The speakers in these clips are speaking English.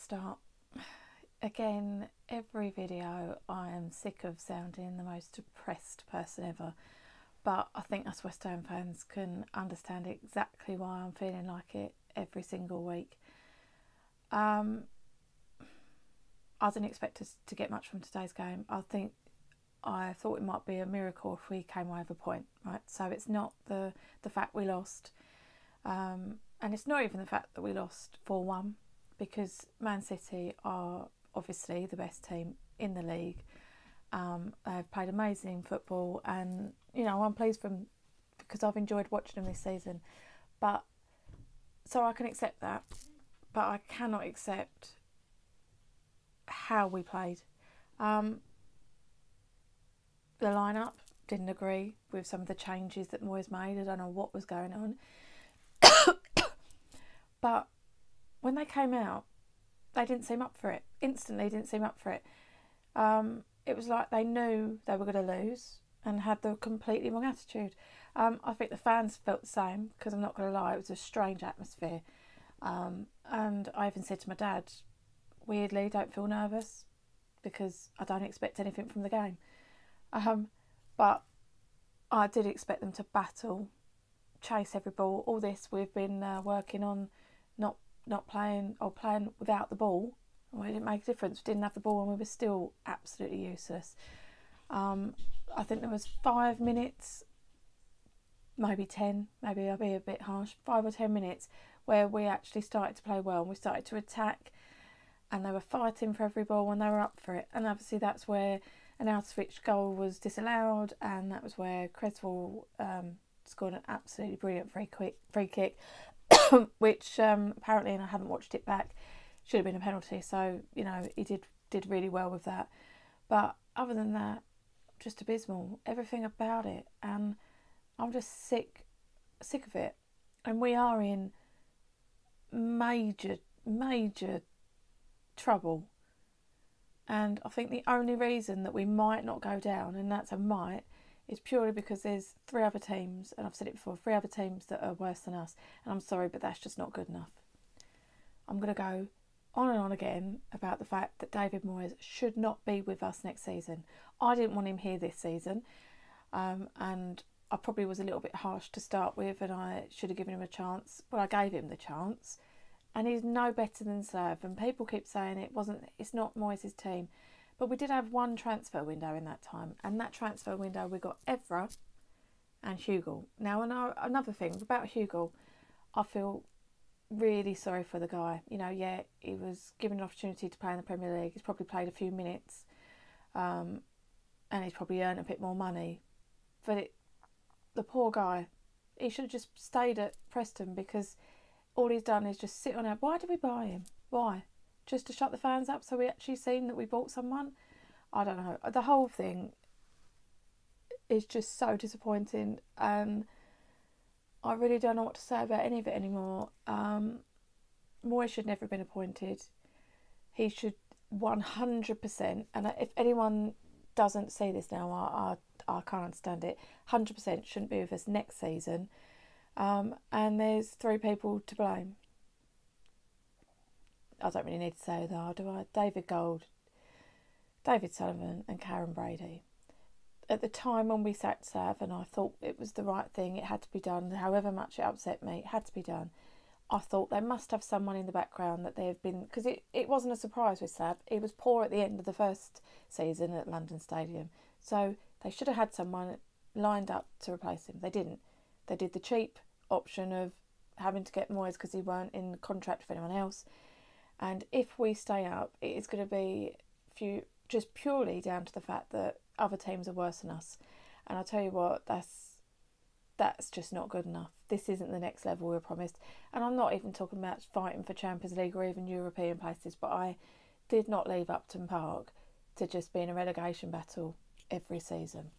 start? Again, every video I am sick of sounding the most depressed person ever, but I think us West Ham fans can understand exactly why I'm feeling like it every single week. I didn't expect us to get much from today's game. I thought it might be a miracle if we came away with a point, right? So it's not the fact we lost, and it's not even the fact that we lost 4-1, because Man City are obviously the best team in the league. They've played amazing football, and I'm pleased because I've enjoyed watching them this season. But so I can accept that, but I cannot accept how we played. The lineup, didn't agree with some of the changes that Moyes made. I don't know what was going on. But when they came out, they didn't seem up for it. Instantly didn't seem up for it. It was like they knew they were going to lose and had the completely wrong attitude. I think the fans felt the same, because I'm not going to lie, it was a strange atmosphere. And I even said to my dad, weirdly, don't feel nervous, because I don't expect anything from the game. But I did expect them to battle, chase every ball. All this we've been working on, not playing, or playing without the ball. Well, it didn't make a difference. We didn't have the ball and we were still absolutely useless. I think there was 5 minutes, maybe 10, maybe I'll be a bit harsh, 5 or 10 minutes where we actually started to play well, and we started to attack, and they were fighting for every ball and they were up for it. And obviously that's where an out-of-switch goal was disallowed, and that was where Creswell scored an absolutely brilliant free kick, which apparently, and I haven't watched it back, should have been a penalty. So he did really well with that. But other than that, just abysmal, everything about it, and I'm just sick of it. And we are in major trouble. And I think the only reason that we might not go down, and that's a might, is purely because there's 3 other teams, and I've said it before, 3 other teams that are worse than us. And I'm sorry, but that's just not good enough. I'm going to go on and on again about the fact that David Moyes should not be with us next season. I didn't want him here this season, and I probably was a little bit harsh to start with, and I should have given him a chance. But I gave him the chance, and he's no better than Slav. And people keep saying it's not Moyes' team, but we did have one transfer window in that time, and that transfer window we got Evra and Hugo. Now, another thing about Hugo, I feel really sorry for the guy. He was given an opportunity to play in the Premier League. He's probably played a few minutes, and he's probably earned a bit more money. But the poor guy, he should have just stayed at Preston, because all he's done is just sit on our... Why did we buy him? Why? Just to shut the fans up so we actually seen that we bought someone? I don't know. The whole thing is just so disappointing, and I really don't know what to say about any of it anymore. Moyes should never have been appointed. He should 100%, and if anyone doesn't see this now, I can't understand it, 100% shouldn't be with us next season. And there's 3 people to blame. I don't really need to say though, do I? David Gold, David Sullivan and Karen Brady. At the time when we sacked Sav, and I thought it was the right thing, it had to be done, however much it upset me, it had to be done. I thought they must have someone in the background that they have been, because it wasn't a surprise with Sav. He was poor at the end of the first season at London Stadium. So they should have had someone lined up to replace him. They didn't. They did the cheap option of having to get Moyes because he weren't in contract with anyone else. And if we stay up, it is going to be just purely down to the fact that other teams are worse than us. And I'll tell you what, that's just not good enough. This isn't the next level we were promised. And I'm not even talking about fighting for Champions League or even European places, but I did not leave Upton Park to just be in a relegation battle every season.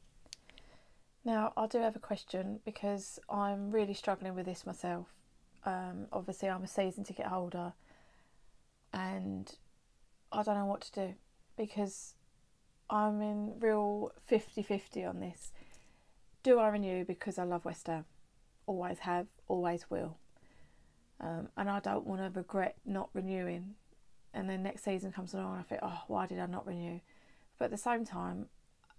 Now, I do have a question, because I'm really struggling with this myself. Obviously, I'm a season ticket holder, and I don't know what to do, because I'm in real 50-50 on this. Do I renew because I love West Ham? Always have, always will. And I don't want to regret not renewing. and then next season comes along and I think, oh, why did I not renew? But at the same time,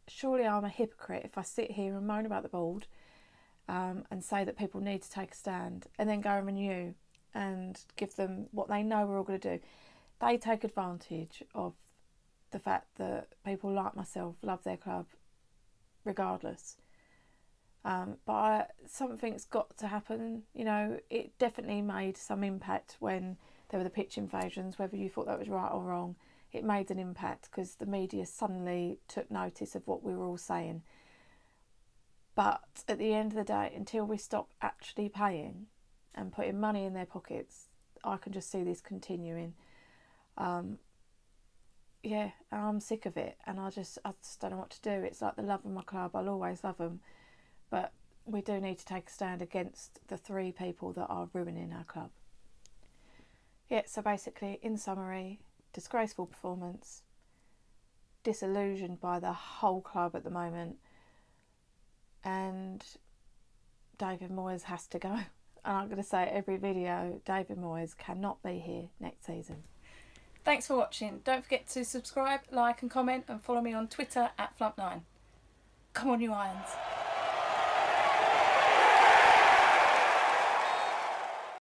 surely I'm a hypocrite if I sit here and moan about the board and say that people need to take a stand and then go and renew and give them what they know we're all going to do. They take advantage of the fact that people like myself love their club regardless. But something's got to happen. You know, it definitely made some impact when there were the pitch invasions, whether you thought that was right or wrong. It made an impact because the media suddenly took notice of what we were all saying. But at the end of the day, until we stop actually paying and putting money in their pockets, I can just see this continuing. Yeah, and I'm sick of it, and I just don't know what to do. It's like the love of my club. I'll always love them, but we do need to take a stand against the 3 people that are ruining our club. Yeah, so basically, in summary, disgraceful performance, disillusioned by the whole club at the moment, and David Moyes has to go. And I'm going to say every video, David Moyes cannot be here next season. Thanks for watching. Don't forget to subscribe, like and comment, and follow me on Twitter @Flump9. Come on, you Irons.